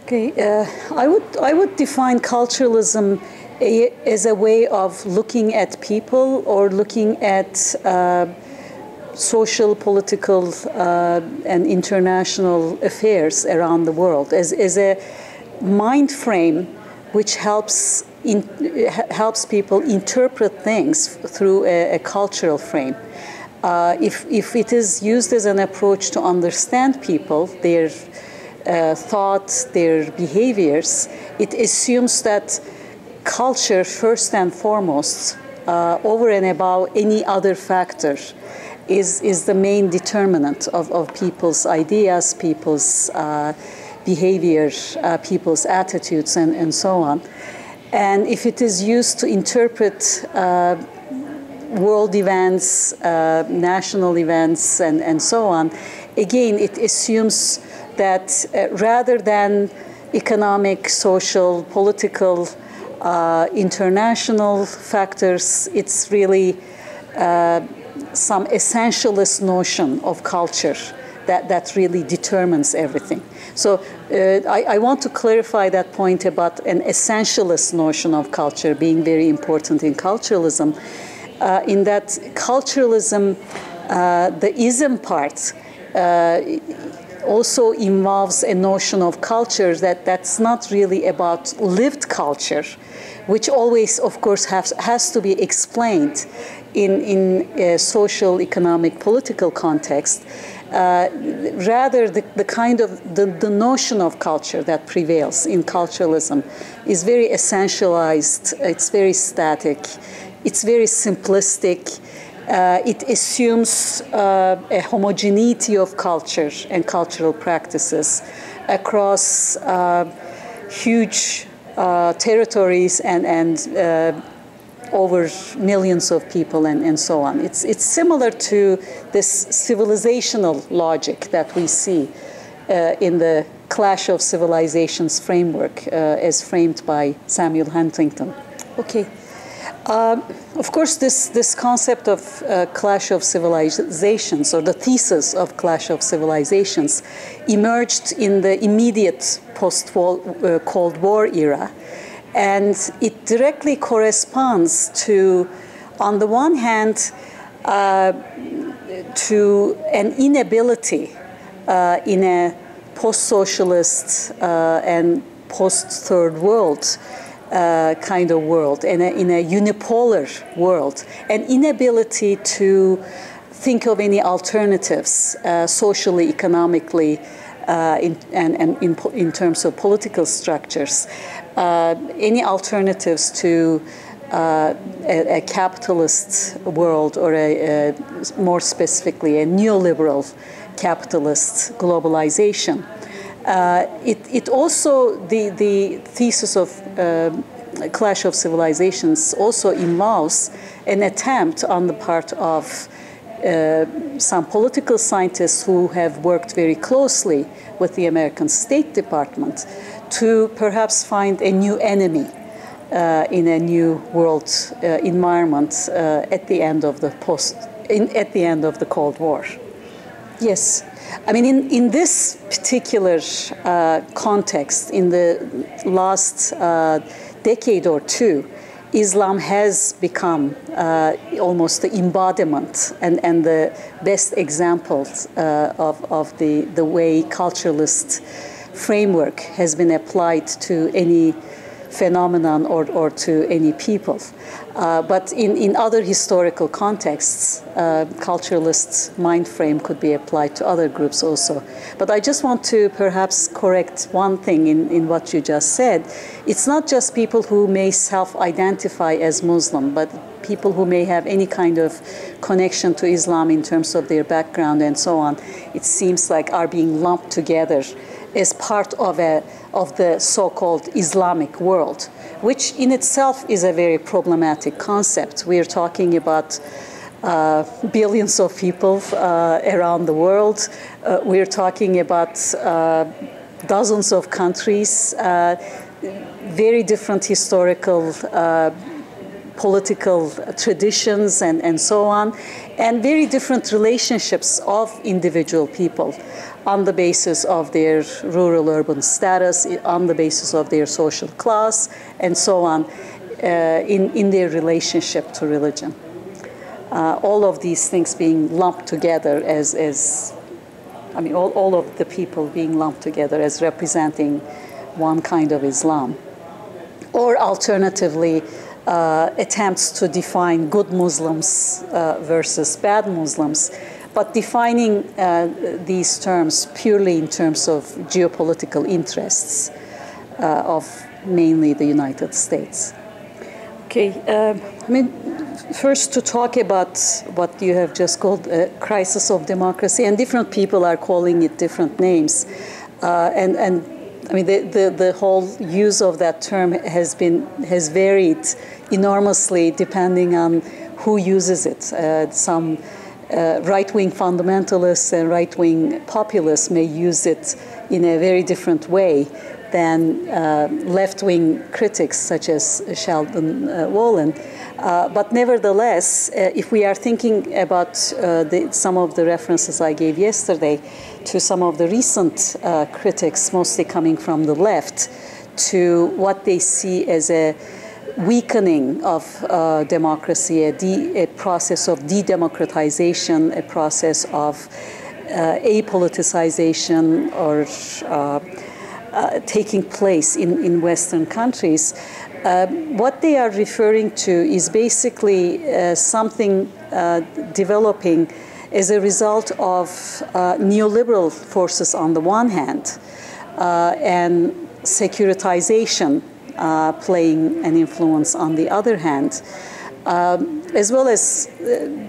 Okay, I would define culturalism as a way of looking at people or looking at social, political, and international affairs around the world as a mind frame which helps people interpret things through a cultural frame. If it is used as an approach to understand people, their thoughts, their behaviors, it assumes that culture, first and foremost, over and above any other factor, is the main determinant of people's ideas, people's behavior, people's attitudes, and so on. And if it is used to interpret world events, national events, and so on, again, it assumes that rather than economic, social, political, international factors, it's really some essentialist notion of culture that really determines everything. So I want to clarify that point about an essentialist notion of culture being very important in culturalism, in that culturalism, the ism part, also involves a notion of culture that's not really about lived culture, which always, of course, has to be explained in a social, economic, political context. Rather, the kind of the notion of culture that prevails in culturalism is very essentialized. It's very static. It's very simplistic. It assumes a homogeneity of culture and cultural practices across huge territories and over millions of people and so on. It's similar to this civilizational logic that we see in the Clash of Civilizations framework as framed by Samuel Huntington. Okay. Of course, this concept of Clash of Civilizations, or the thesis of Clash of Civilizations, emerged in the immediate post-Cold War era. And it directly corresponds to, on the one hand, to an inability in a post-socialist and post-third world kind of world, in a unipolar world, an inability to think of any alternatives socially, economically, in terms of political structures, any alternatives to a capitalist world, or more specifically a neoliberal capitalist globalization. It also, the thesis of Clash of Civilizations also involves an attempt on the part of some political scientists who have worked very closely with the American State Department to perhaps find a new enemy in a new world environment at the end of the Cold War. Yes. I mean, in this particular context, in the last decade or two, Islam has become almost the embodiment and the best examples of the way culturalist framework has been applied to any phenomenon or to any people. But in other historical contexts, culturalist mind frame could be applied to other groups also. But I just want to perhaps correct one thing in what you just said. It's not just people who may self-identify as Muslim, but people who may have any kind of connection to Islam in terms of their background and so on, it seems like are being lumped together as part of the so-called Islamic world, which in itself is a very problematic concept. We are talking about billions of people around the world. We're talking about dozens of countries, very different historical, political traditions and so on, and very different relationships of individual people. on the basis of their rural-urban status, on the basis of their social class, and so on, in their relationship to religion. All of these things being lumped together all of the people being lumped together as representing one kind of Islam. Or alternatively, attempts to define good Muslims versus bad Muslims, but defining these terms purely in terms of geopolitical interests of mainly the United States. Okay, first to talk about what you have just called a crisis of democracy, and different people are calling it different names, the whole use of that term has varied enormously depending on who uses it. Some right-wing fundamentalists and right-wing populists may use it in a very different way than left-wing critics such as Sheldon Wolin. But nevertheless, if we are thinking about some of the references I gave yesterday to some of the recent critics, mostly coming from the left, to what they see as a weakening of democracy, a process of de-democratization, a process of apoliticization or taking place in Western countries. What they are referring to is basically something developing as a result of neoliberal forces on the one hand and securitization playing an influence on the other hand, as well as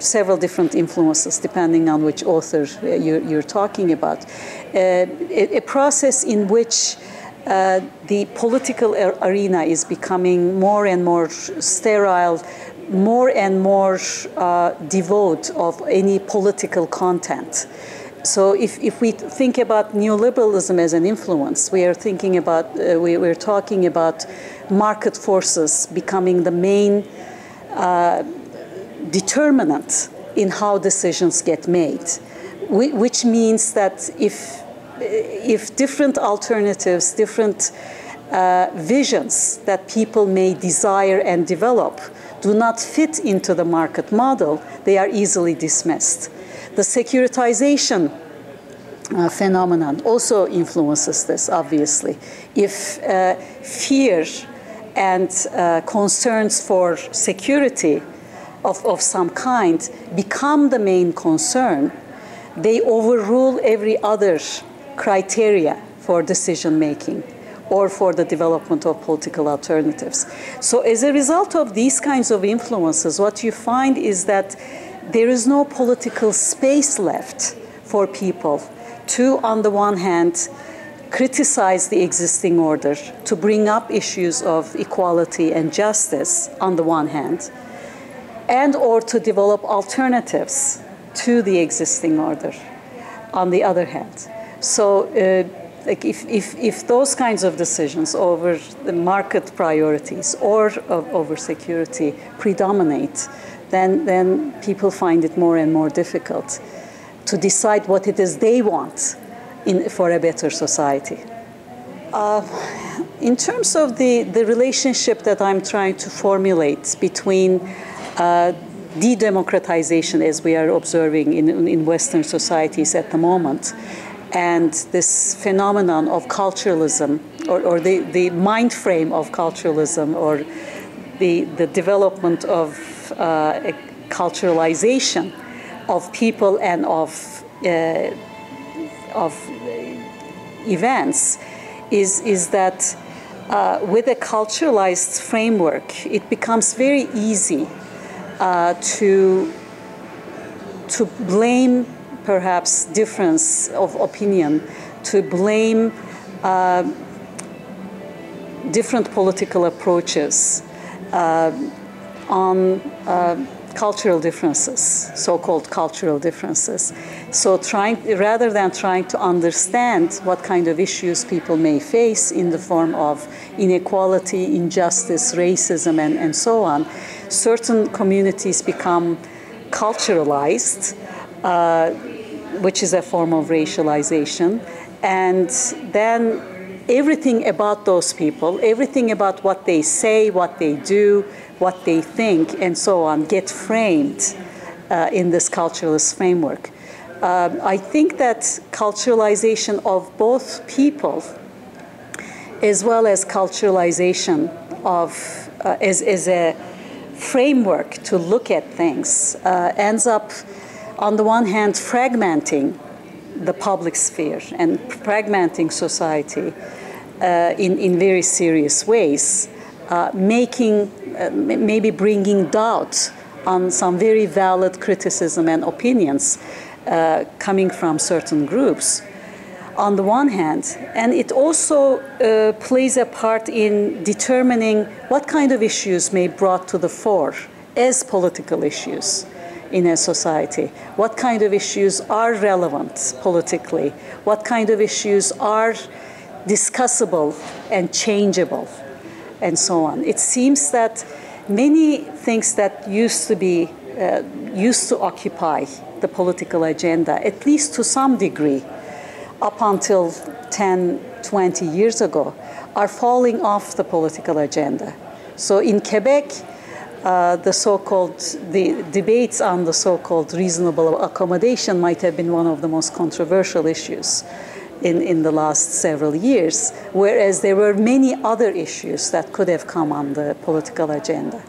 several different influences depending on which author you're talking about. A process in which the political arena is becoming more and more sterile, more and more devoid of any political content. So if we think about neoliberalism as an influence, we are thinking about, we're talking about market forces becoming the main determinant in how decisions get made, which means that if different alternatives, different visions that people may desire and develop do not fit into the market model, they are easily dismissed. The securitization phenomenon also influences this, obviously. If fear and concerns for security of some kind become the main concern, they overrule every other criteria for decision making or for the development of political alternatives. So as a result of these kinds of influences, what you find is that there is no political space left for people to, on the one hand, criticize the existing order, to bring up issues of equality and justice on the one hand, and or to develop alternatives to the existing order on the other hand. So if those kinds of decisions over the market priorities or over security predominate, then people find it more and more difficult to decide what it is they want for a better society. In terms of the relationship that I'm trying to formulate between de-democratization, as we are observing in Western societies at the moment, and this phenomenon of culturalism, or the mind frame of culturalism, or the development of a culturalization of people and of events, is that with a culturalized framework, it becomes very easy to blame perhaps difference of opinion, to blame different political approaches on cultural differences, so-called cultural differences. So rather than trying to understand what kind of issues people may face in the form of inequality, injustice, racism, and so on, certain communities become culturalized, which is a form of racialization. And then everything about those people, everything about what they say, what they do, what they think, and so on, get framed in this culturalist framework. I think that culturalization of both people, as well as culturalization of as a framework to look at things, ends up, on the one hand, fragmenting the public sphere and fragmenting society in very serious ways, maybe bringing doubt on some very valid criticism and opinions coming from certain groups, on the one hand. And it also plays a part in determining what kind of issues may be brought to the fore as political issues in a society. What kind of issues are relevant politically? What kind of issues are discussable and changeable, and so on. It seems that many things that used to occupy the political agenda, at least to some degree, up until 10, 20 years ago, are falling off the political agenda. So in Quebec, the debates on the so-called reasonable accommodation might have been one of the most controversial issues in the last several years, whereas there were many other issues that could have come on the political agenda.